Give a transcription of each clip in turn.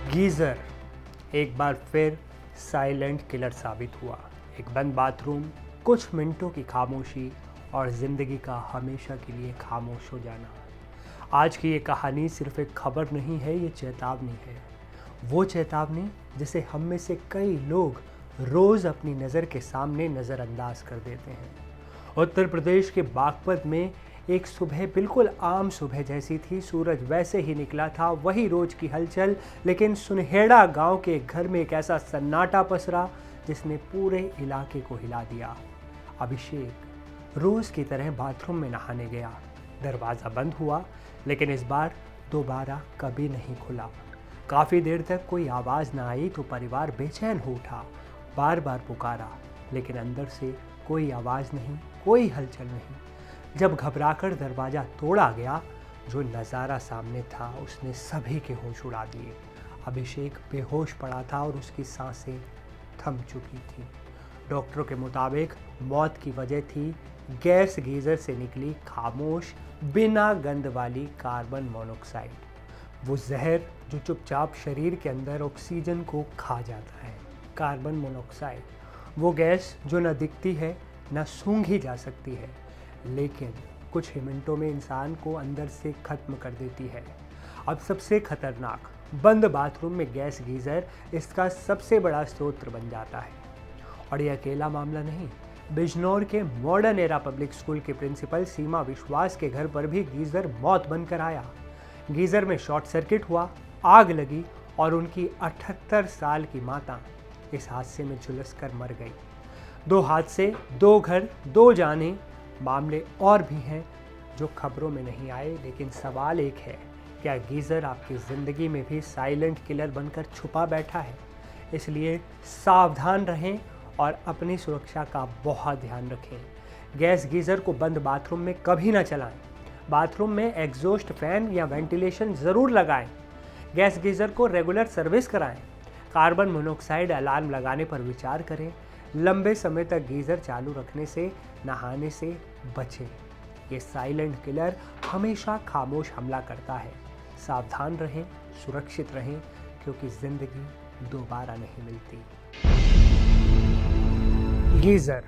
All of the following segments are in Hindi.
गीज़र एक बार फिर साइलेंट किलर साबित हुआ। एक बंद बाथरूम, कुछ मिनटों की खामोशी और ज़िंदगी का हमेशा के लिए खामोश हो जाना। आज की ये कहानी सिर्फ एक खबर नहीं है, ये चेतावनी है। वो चेतावनी जिसे हम में से कई लोग रोज़ अपनी नज़र के सामने नज़रअंदाज कर देते हैं। उत्तर प्रदेश के बागपत में एक सुबह बिल्कुल आम सुबह जैसी थी। सूरज वैसे ही निकला था, वही रोज की हलचल, लेकिन सुनहेड़ा गांव के एक घर में एक ऐसा सन्नाटा पसरा जिसने पूरे इलाके को हिला दिया। अभिषेक रोज की तरह बाथरूम में नहाने गया। दरवाज़ा बंद हुआ, लेकिन इस बार दोबारा कभी नहीं खुला। काफ़ी देर तक कोई आवाज़ न आई तो परिवार बेचैन हो उठा। बार बार पुकारा, लेकिन अंदर से कोई आवाज़ नहीं, कोई हलचल नहीं। जब घबराकर दरवाज़ा तोड़ा गया, जो नज़ारा सामने था उसने सभी के होश उड़ा दिए। अभिषेक बेहोश पड़ा था और उसकी सांसें थम चुकी थी। डॉक्टरों के मुताबिक मौत की वजह थी गैस गीज़र से निकली खामोश, बिना गंध वाली कार्बन मोनोऑक्साइड। वो जहर जो चुपचाप शरीर के अंदर ऑक्सीजन को खा जाता है। कार्बन मोनोऑक्साइड वो गैस जो न दिखती है, न सूंघी जा सकती है, लेकिन कुछ ही मिनटों में इंसान को अंदर से खत्म कर देती है। अब सबसे खतरनाक, बंद बाथरूम में गैस गीज़र इसका सबसे बड़ा स्रोत बन जाता है। और ये अकेला मामला नहीं, बिजनौर के मॉडर्न एरा पब्लिक स्कूल के प्रिंसिपल सीमा विश्वास के घर पर भी गीज़र मौत बनकर आया। गीज़र में शॉर्ट सर्किट हुआ, आग लगी और उनकी 78 साल की माता इस हादसे में झुलस कर मर गई। 2 हादसे, 2 घर, 2 जाने। मामले और भी हैं जो खबरों में नहीं आए, लेकिन सवाल एक है, क्या गीज़र आपकी ज़िंदगी में भी साइलेंट किलर बनकर छुपा बैठा है? इसलिए सावधान रहें और अपनी सुरक्षा का बहुत ध्यान रखें। गैस गीज़र को बंद बाथरूम में कभी ना चलाएं। बाथरूम में एग्जॉस्ट फैन या वेंटिलेशन ज़रूर लगाएं। गैस गीज़र को रेगुलर सर्विस कराएं। कार्बन मोनोऑक्साइड अलार्म लगाने पर विचार करें। लंबे समय तक गीज़र चालू रखने से, नहाने से बचें। ये साइलेंट किलर हमेशा खामोश हमला करता है। सावधान रहें, सुरक्षित रहें, क्योंकि ज़िंदगी दोबारा नहीं मिलती। गीज़र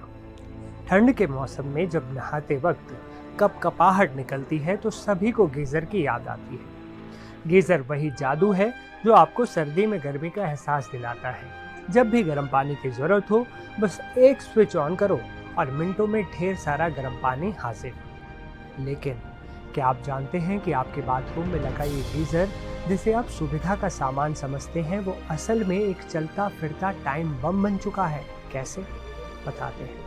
ठंड के मौसम में जब नहाते वक्त कपकपाहट निकलती है तो सभी को गीज़र की याद आती है। गीज़र वही जादू है जो आपको सर्दी में गर्मी का एहसास दिलाता है। जब भी गर्म पानी की ज़रूरत हो, बस एक स्विच ऑन करो और मिनटों में ढेर सारा गर्म पानी हाजिर। लेकिन क्या आप जानते हैं कि आपके बाथरूम में लगा ये गीज़र, जिसे आप सुविधा का सामान समझते हैं, वो असल में एक चलता फिरता टाइम बम बन चुका है? कैसे? बताते हैं।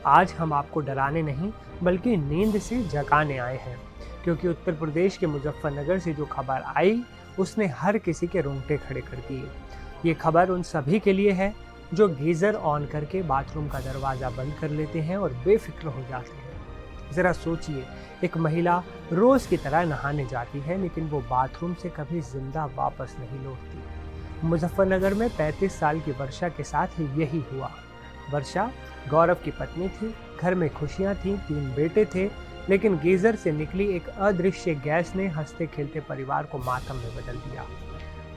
आज हम आपको डराने नहीं, बल्कि नींद से जगाने आए हैं, क्योंकि उत्तर प्रदेश के मुजफ्फरनगर से जो खबर आई, उसने हर किसी के रोंगटे खड़े कर दिए। ये खबर उन सभी के लिए है जो गीज़र ऑन करके बाथरूम का दरवाज़ा बंद कर लेते हैं और बेफिक्र हो जाते हैं। ज़रा सोचिए, एक महिला रोज़ की तरह नहाने जाती है, लेकिन वो बाथरूम से कभी जिंदा वापस नहीं लौटती। मुजफ्फरनगर में 35 साल की वर्षा के साथ ही यही हुआ। वर्षा गौरव की पत्नी थी, घर में खुशियाँ थीं, 3 बेटे थे, लेकिन गीज़र से निकली एक अदृश्य गैस ने हंसते खेलते परिवार को मातम में बदल दिया।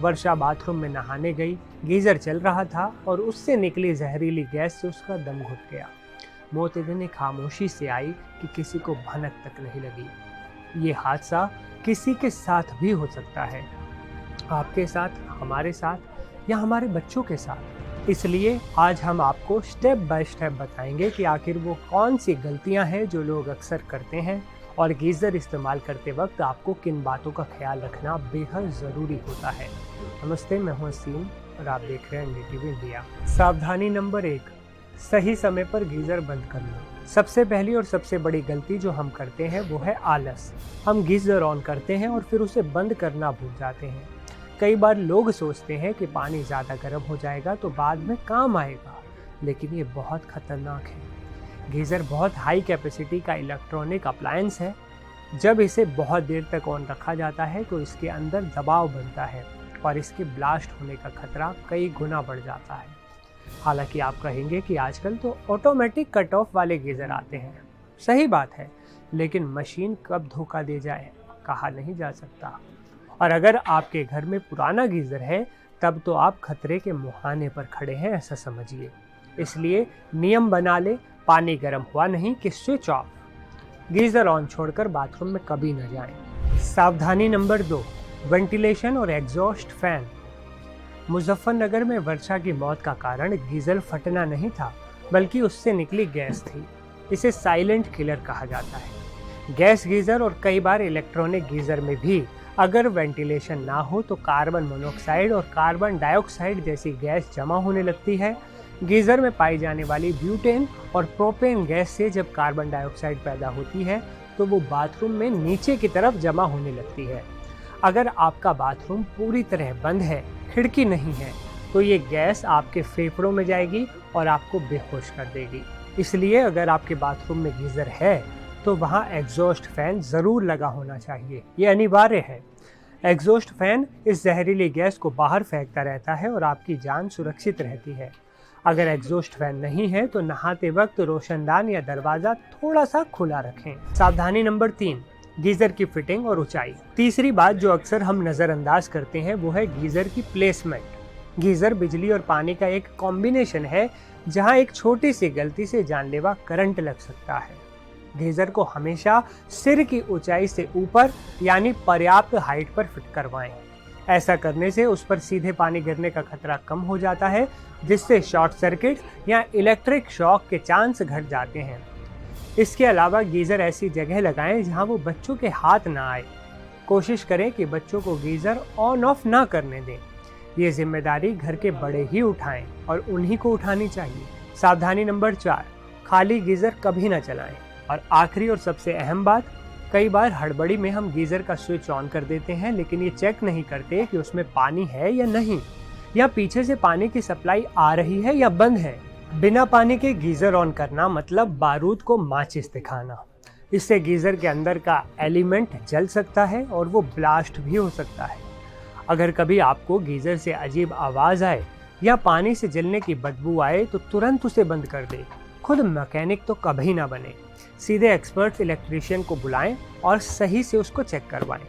वर्षा बाथरूम में नहाने गई, गीज़र चल रहा था और उससे निकली जहरीली गैस से उसका दम घुट गया। मौत इतनी खामोशी से आई कि किसी को भनक तक नहीं लगी। ये हादसा किसी के साथ भी हो सकता है, आपके साथ, हमारे साथ या हमारे बच्चों के साथ। इसलिए आज हम आपको स्टेप बाय स्टेप बताएंगे कि आखिर वो कौन सी गलतियां हैं जो लोग अक्सर करते हैं, और गीज़र इस्तेमाल करते वक्त आपको किन बातों का ख्याल रखना बेहद ज़रूरी होता है। नमस्ते, मैं हूं असीम और आप देख रहे हैं एनडीटीवी इंडिया। सावधानी नंबर 1, सही समय पर गीज़र बंद करना। सबसे पहली और सबसे बड़ी गलती जो हम करते हैं वो है आलस। हम गीज़र ऑन करते हैं और फिर उसे बंद करना भूल जाते हैं। कई बार लोग सोचते हैं कि पानी ज़्यादा गर्म हो जाएगा तो बाद में काम आएगा, लेकिन ये बहुत खतरनाक है। गीज़र बहुत हाई कैपेसिटी का इलेक्ट्रॉनिक अप्लायंस है। जब इसे बहुत देर तक ऑन रखा जाता है तो इसके अंदर दबाव बनता है और इसके ब्लास्ट होने का खतरा कई गुना बढ़ जाता है। हालांकि आप कहेंगे कि आजकल तो ऑटोमेटिक कट ऑफ वाले गीज़र आते हैं। सही बात है, लेकिन मशीन कब धोखा दे जाए कहा नहीं जा सकता। और अगर आपके घर में पुराना गीज़र है तब तो आप खतरे के मुहाने पर खड़े हैं, ऐसा समझिए। इसलिए नियम बना ले, पानी गर्म हुआ नहीं कि स्विच ऑफ। गीज़र ऑन छोड़कर बाथरूम में कभी न जाएं। सावधानी नंबर 2, वेंटिलेशन और एग्जॉस्ट फैन। मुजफ्फरनगर में वर्षा की मौत का कारण गीज़र फटना नहीं था, बल्कि उससे निकली गैस थी। इसे साइलेंट किलर कहा जाता है। गैस गीज़र और कई बार इलेक्ट्रॉनिक गीज़र में भी अगर वेंटिलेशन ना हो तो कार्बन मोनोऑक्साइड और कार्बन डाइऑक्साइड जैसी गैस जमा होने लगती है। गीज़र में पाई जाने वाली ब्यूटेन और प्रोपेन गैस से जब कार्बन डाइऑक्साइड पैदा होती है तो वो बाथरूम में नीचे की तरफ जमा होने लगती है। अगर आपका बाथरूम पूरी तरह बंद है, खिड़की नहीं है, तो ये गैस आपके फेफड़ों में जाएगी और आपको बेहोश कर देगी। इसलिए अगर आपके बाथरूम में गीज़र है तो वहाँ एग्जॉस्ट फैन ज़रूर लगा होना चाहिए, ये अनिवार्य है। एग्जॉस्ट फैन इस जहरीली गैस को बाहर फेंकता रहता है और आपकी जान सुरक्षित रहती है। अगर एग्जॉस्ट फैन नहीं है तो नहाते वक्त रोशनदान या दरवाज़ा थोड़ा सा खुला रखें। सावधानी नंबर 3, गीज़र की फिटिंग और ऊंचाई। तीसरी बात जो अक्सर हम नज़रअंदाज करते हैं वो है गीज़र की प्लेसमेंट। गीज़र बिजली और पानी का एक कॉम्बिनेशन है जहां एक छोटी सी गलती से जानलेवा करंट लग सकता है। गीज़र को हमेशा सिर की ऊंचाई से ऊपर यानी पर्याप्त हाइट पर फिट करवाएं। ऐसा करने से उस पर सीधे पानी गिरने का खतरा कम हो जाता है, जिससे शॉर्ट सर्किट या इलेक्ट्रिक शॉक के चांस घट जाते हैं। इसके अलावा गीज़र ऐसी जगह लगाएं जहां वो बच्चों के हाथ ना आए। कोशिश करें कि बच्चों को गीज़र ऑन ऑफ ना करने दें। ये जिम्मेदारी घर के बड़े ही उठाएं और उन्हीं को उठानी चाहिए। सावधानी नंबर 4, खाली गीज़र कभी ना चलाएं। और आखिरी और सबसे अहम बात, कई बार हड़बड़ी में हम गीज़र का स्विच ऑन कर देते हैं, लेकिन ये चेक नहीं करते कि उसमें पानी है या नहीं, या पीछे से पानी की सप्लाई आ रही है या बंद है। बिना पानी के गीज़र ऑन करना मतलब बारूद को माचिस दिखाना। इससे गीज़र के अंदर का एलिमेंट जल सकता है और वो ब्लास्ट भी हो सकता है। अगर कभी आपको गीज़र से अजीब आवाज़ आए या पानी से जलने की बदबू आए तो तुरंत उसे बंद कर दे। खुद मैकेनिक तो कभी ना बने। सीधे एक्सपर्ट इलेक्ट्रीशियन को बुलाएं और सही से उसको चेक करवाएं।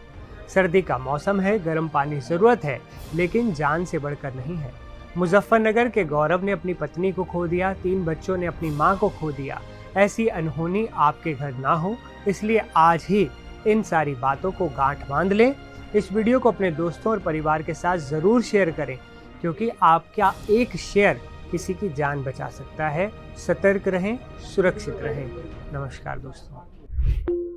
सर्दी का मौसम है, गर्म पानी ज़रूरत है, लेकिन जान से बढ़कर नहीं है। मुजफ्फरनगर के गौरव ने अपनी पत्नी को खो दिया, 3 बच्चों ने अपनी मां को खो दिया। ऐसी अनहोनी आपके घर ना हो, इसलिए आज ही इन सारी बातों को गांठ बांध लें। इस वीडियो को अपने दोस्तों और परिवार के साथ ज़रूर शेयर करें, क्योंकि आपका एक शेयर किसी की जान बचा सकता है। सतर्क रहें, सुरक्षित रहें। नमस्कार दोस्तों।